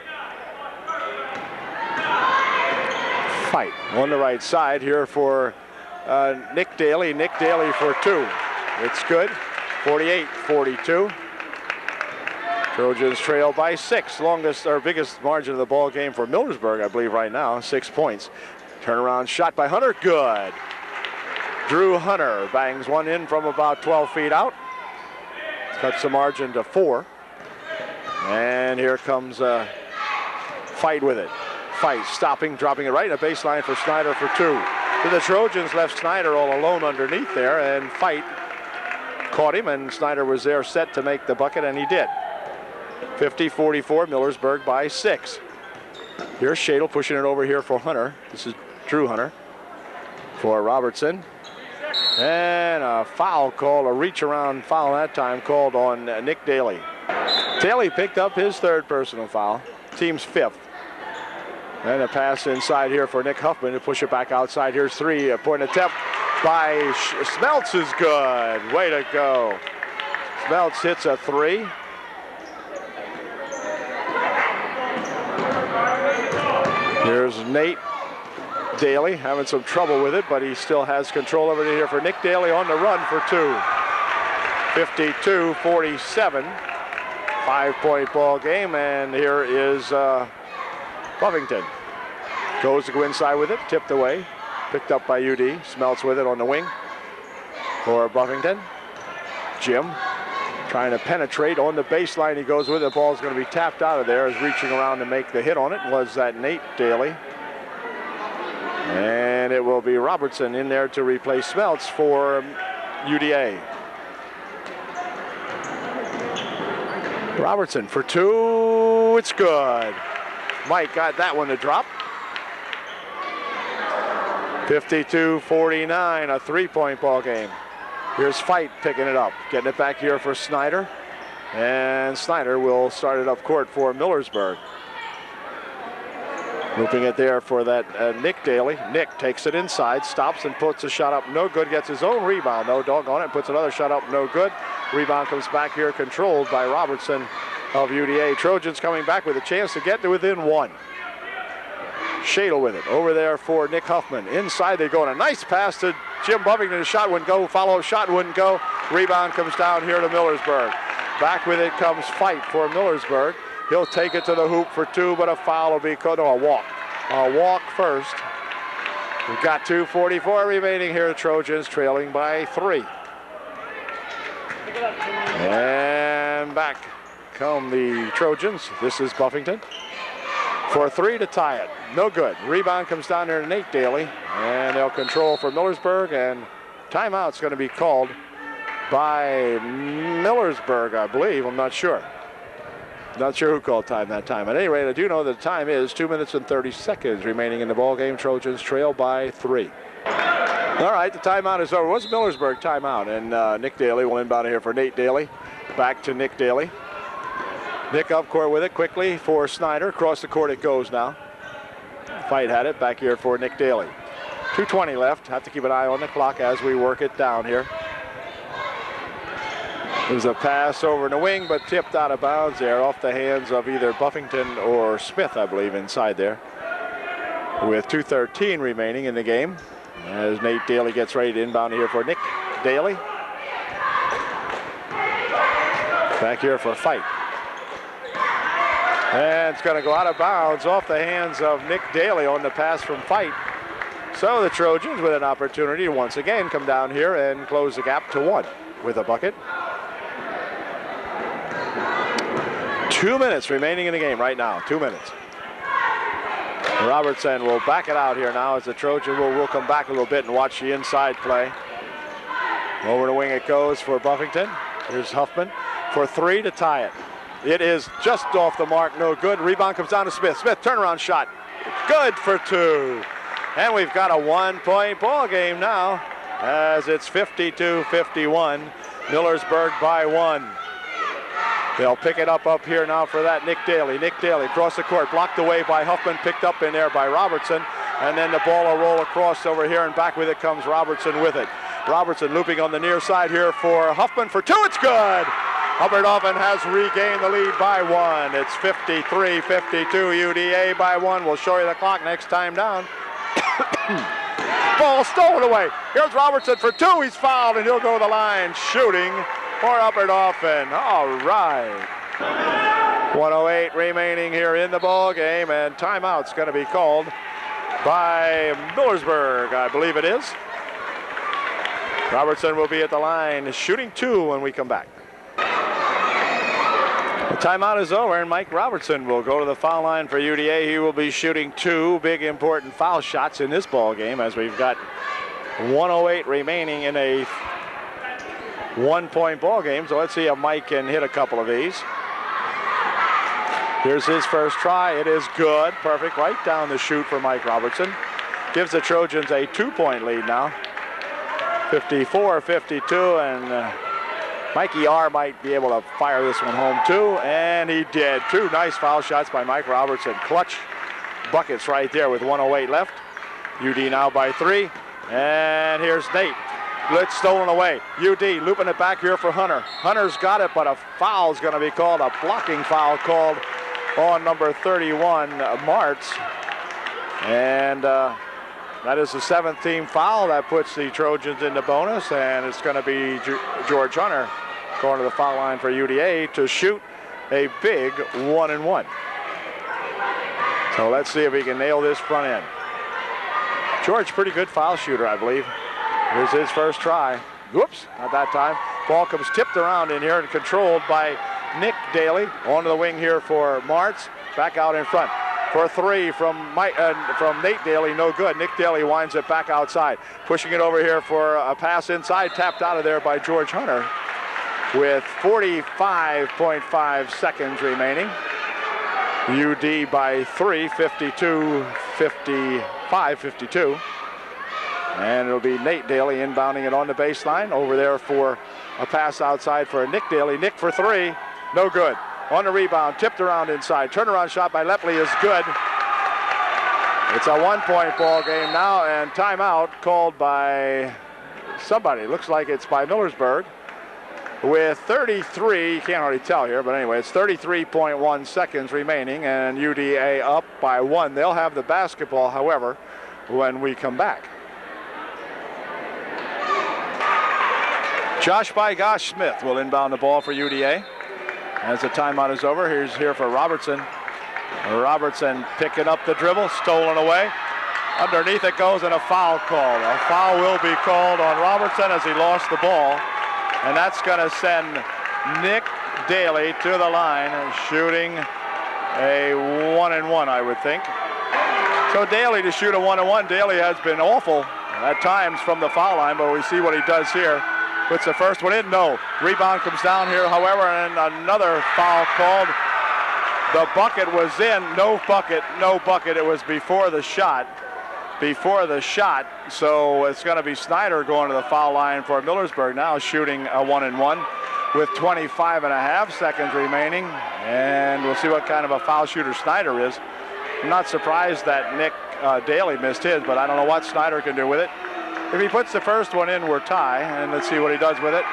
Fight on the right side here for Nick Daly. Nick Daly for 2. It's good. 48-42. Trojans trail by 6. Longest or biggest margin of the ball game for Millersburg, I believe, right now. 6 points. Turnaround shot by Hunter. Good. Drew Hunter bangs one in from about 12 feet out. Cuts the margin to 4. And here comes Fight with it. Fight stopping, dropping it right in the baseline for Snyder for 2. So the Trojans left Snyder all alone underneath there, and Fight caught him, and Snyder was there set to make the bucket, and he did. 50-44, Millersburg by 6. Here's Shadle pushing it over here for Hunter. This is Drew Hunter for Robertson. And a foul call, a reach around foul that time called on Nick Daly. Daly picked up his 3rd personal foul, team's 5th. And a pass inside here for Nick Huffman to push it back outside. Here's 3, a point attempt by Smeltz is good. Way to go. Smeltz hits a 3. Here's Nate Daly having some trouble with it, but he still has control over it here for Nick Daly on the run for 2. 52-47. 5-point ball game, and here is Buffington. Goes to go inside with it, tipped away, picked up by UD. Smeltz with it on the wing for Buffington. Jim trying to penetrate on the baseline. He goes with it. The ball's going to be tapped out of there. Is reaching around to make the hit on it was that Nate Daly. And it will be Robertson in there to replace Smeltz for UDA. Robertson for two. It's good. Mike got that one to drop. 52-49, a three-point ball game. Here's Fight picking it up, getting it back here for Snyder. And Snyder will start it up court for Millersburg. Looping it there for that Nick Daly. Nick takes it inside, stops and puts a shot up, no good. Gets his own rebound, no doggone it. Puts another shot up, no good. Rebound comes back here, controlled by Robertson of UDA. Trojans coming back with a chance to get to within one. Shadle with it, over there for Nick Huffman. Inside they go, and a nice pass to Jim Buffington. The shot wouldn't go, follow-up shot wouldn't go. Rebound comes down here to Millersburg. Back with it comes Fight for Millersburg. He'll take it to the hoop for two, but a foul will be called. No, a walk. A walk first. We've got 2:44 remaining here. Trojans trailing by 3. And back come the Trojans. This is Buffington for 3 to tie it. No good. Rebound comes down there to Nate Daly, and they'll control for Millersburg, and timeout's going to be called by Millersburg, I believe. I'm not sure. Not sure who called time that time. At any rate, I do know that the time is 2 minutes and 30 seconds remaining in the ball game. Trojans trail by 3. All right, the timeout is over. It was a Millersburg timeout, and Nick Daly will inbound here for Nate Daly. Back to Nick Daly. Nick up court with it quickly for Snyder. Across the court it goes now. Fight had it back here for Nick Daly. 2:20 left. Have to keep an eye on the clock as we work it down here. There's a pass over in the wing, but tipped out of bounds there off the hands of either Buffington or Smith, I believe, inside there. With 2:13 remaining in the game, as Nate Daly gets ready to inbound here for Nick Daly. Back here for Fight. And it's going to go out of bounds off the hands of Nick Daly on the pass from Fight. So the Trojans with an opportunity to once again come down here and close the gap to 1 with a bucket. 2 minutes remaining in the game right now. 2 minutes. Robertson will back it out here now as the Trojan will come back a little bit and watch the inside play. Over the wing it goes for Buffington. Here's Huffman for 3 to tie it. It is just off the mark, no good. Rebound comes down to Smith. Smith, turnaround shot. Good for 2. And we've got a 1-point ball game now as it's 52-51. Millersburg by 1. They'll pick it up here now for that Nick Daly. Nick Daly across the court, blocked away by Huffman, picked up in there by Robertson. And then the ball will roll across over here, and back with it comes Robertson with it. Robertson looping on the near side here for Huffman for 2. It's good. Dauphin has regained the lead by 1. It's 53-52, UDA by 1. We'll show you the clock next time down. Ball stolen away. Here's Robertson for 2. He's fouled, and he'll go to the line shooting for Dauphin. All right. 1:08 remaining here in the ball game, and timeout's going to be called by Millersburg, I believe it is. Robertson will be at the line shooting 2 when we come back. The timeout is over, and Mike Robertson will go to the foul line for UDA. He will be shooting 2 big important foul shots in this ball game as we've got 1:08 remaining in a 1-point ball game. So let's see if Mike can hit a couple of these. Here's his first try. It is good. Perfect. Right down the chute for Mike Robertson. Gives the Trojans a 2-point lead now. 54-52, and Mikey R might be able to fire this one home too, and he did. 2 nice foul shots by Mike Robertson. Clutch buckets right there with 1:08 left. UD now by 3, and here's Nate. Blitz stolen away. UD looping it back here for Hunter. Hunter's got it, but a foul's going to be called, a blocking foul called on number 31, Martz. And that is the 7th team foul. That puts the Trojans in the bonus, and it's going to be George Hunter going to the foul line for UDA to shoot a big 1-1. So let's see if he can nail this front end. George, pretty good foul shooter, I believe. Here's his first try. Whoops, not that time. Ball comes tipped around in here and controlled by Nick Daly. Onto the wing here for Martz. Back out in front. for three from Nate Daly, no good. Nick Daly winds it back outside. Pushing it over here for a pass inside, tapped out of there by George Hunter with 45.5 seconds remaining. UD by 3, 52-52. And it'll be Nate Daly inbounding it on the baseline. Over there for a pass outside for Nick Daly. Nick for three, no good. On the rebound, tipped around inside. Turnaround shot by Lepley is good. It's a 1-point ball game now, and timeout called by somebody. Looks like it's by Millersburg. With 33, you can't hardly tell here, but anyway, it's 33.1 seconds remaining, and UDA up by 1. They'll have the basketball, however, when we come back. Josh by Gosh Smith will inbound the ball for UDA. As the timeout is over, here's here for Robertson. Robertson picking up the dribble, stolen away. Underneath it goes, and a foul call. A foul will be called on Robertson as he lost the ball. And that's going to send Nick Daly to the line, shooting a 1-and-1, I would think. So Daly to shoot a 1-and-1. Daly has been awful at times from the foul line, but we see what he does here. Puts the first one in, no. Rebound comes down here, however, and another foul called. The bucket was in, no bucket. It was before the shot. So it's going to be Snyder going to the foul line for Millersburg now, shooting a 1-and-1 with 25.5 seconds remaining. And we'll see what kind of a foul shooter Snyder is. I'm not surprised that Nick Daly missed his, but I don't know what Snyder can do with it. If he puts the first one in, we're tie, and let's see what he does with it.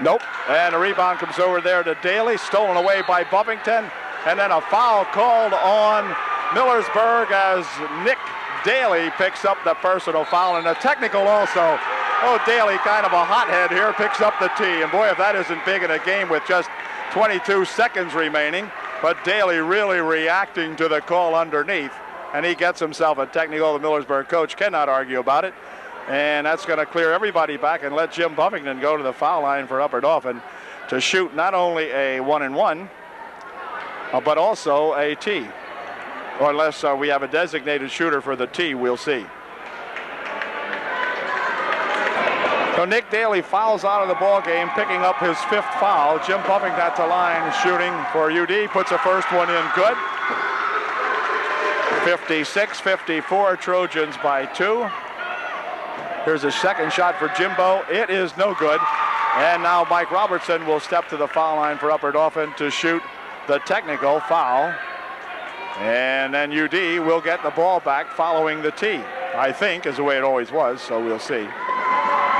Nope, and a rebound comes over there to Daly, stolen away by Buffington, and then a foul called on Millersburg as Nick Daly picks up the personal foul, and a technical also. Oh, Daly, kind of a hothead here, picks up the tee, and boy, if that isn't big in a game with just 22 seconds remaining, but Daly really reacting to the call underneath. And he gets himself a technical. The Millersburg coach cannot argue about it. And that's going to clear everybody back and let Jim Buffington go to the foul line for Upper Dauphin to shoot not only a 1-and-1, but also a tee. Or unless we have a designated shooter for the tee, we'll see. So Nick Daly fouls out of the ball game, picking up his 5th foul. Jim Buffington at the line, shooting for UD, puts the first one in, good. 56-54, Trojans by 2. Here's a second shot for Jimbo. It is no good. And now Mike Robertson will step to the foul line for Upper Dauphin to shoot the technical foul. And then UD will get the ball back following the tee, I think, is the way it always was, so we'll see.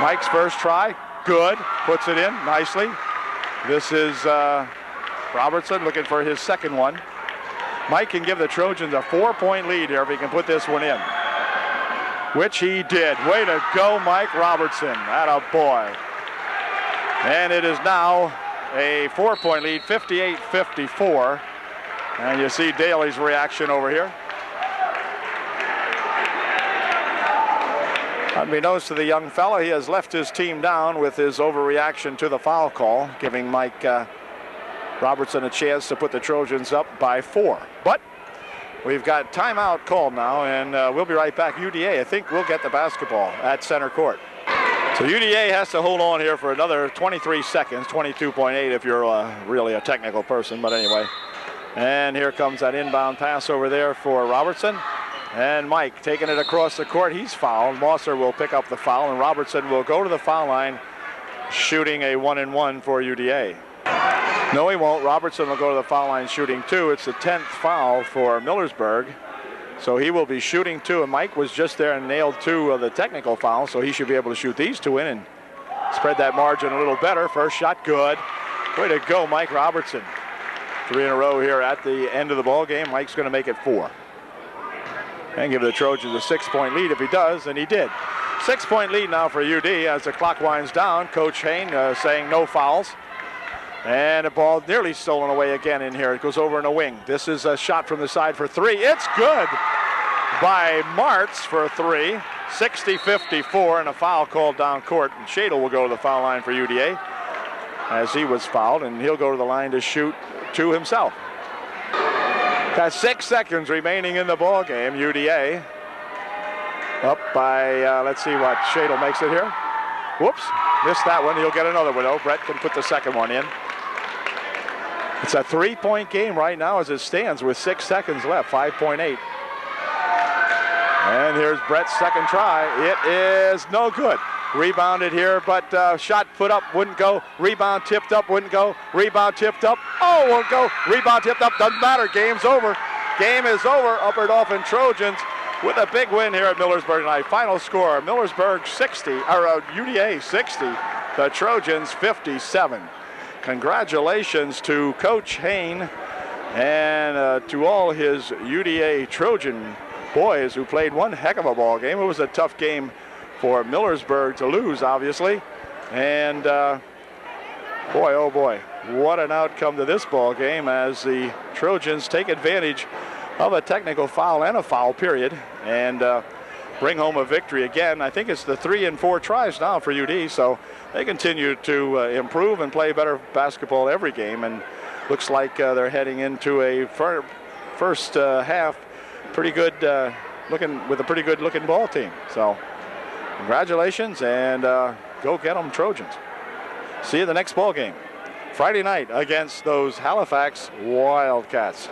Mike's first try, good, puts it in nicely. This is Robertson looking for his second one. Mike can give the Trojans a 4-point lead here if he can put this one in, which he did. Way to go, Mike Robertson. Atta boy. And it is now a 4-point lead, 58-54. And you see Daly's reaction over here. Unbeknownst to the young fella, he has left his team down with his overreaction to the foul call, giving Mike Robertson a chance to put the Trojans up by 4. But we've got timeout called now, and we'll be right back. UDA, I think, will get the basketball at center court. So UDA has to hold on here for another 23 seconds, 22.8 if you're really a technical person, but anyway. And here comes that inbound pass over there for Robertson. And Mike taking it across the court. He's fouled. Mosser will pick up the foul, and Robertson will go to the foul line, shooting a 1-and-1 for UDA. No, he won't. Robertson will go to the foul line shooting 2. It's the 10th foul for Millersburg. So he will be shooting 2, and Mike was just there and nailed 2 of the technical fouls, so he should be able to shoot these 2 in and spread that margin a little better. First shot, good. Way to go, Mike Robertson. 3 in a row here at the end of the ball game. Mike's going to make it 4. And give the Trojans a 6-point lead if he does, and he did. 6-point lead now for UD as the clock winds down. Coach Hain saying no fouls. And the ball nearly stolen away again in here. It goes over in a wing. This is a shot from the side for 3. It's good by Martz for 3. 60-54, and a foul called down court. And Shadle will go to the foul line for UDA as he was fouled, and he'll go to the line to shoot 2 himself. Got 6 seconds remaining in the ball game. UDA up by, let's see what, Shadle makes it here. Whoops, missed that one. He'll get another one, though. Brett can put the second one in. It's a 3-point game right now as it stands with 6 seconds left, 5.8. And here's Brett's second try. It is no good. Rebounded here, but shot put up, wouldn't go. Rebound tipped up, wouldn't go. Rebound tipped up, oh, won't go. Rebound tipped up, doesn't matter. Game's over. Game is over. Upper Dauphin Trojans with a big win here at Millersburg tonight. Final score, Millersburg 60, or UDA 60, the Trojans 57. Congratulations to Coach Hain and to all his UDA Trojan boys who played one heck of a ball game. It was a tough game for Millersburg to lose, obviously. And boy, oh boy, what an outcome to this ball game as the Trojans take advantage of a technical foul and a foul period and bring home a victory again. I think it's the 3 and 4 tries now for UD, so they continue to improve and play better basketball every game, and looks like they're heading into a first half pretty good looking, with a pretty good looking ball team. So congratulations, and go get them Trojans. See you the next ball game Friday night against those Halifax Wildcats.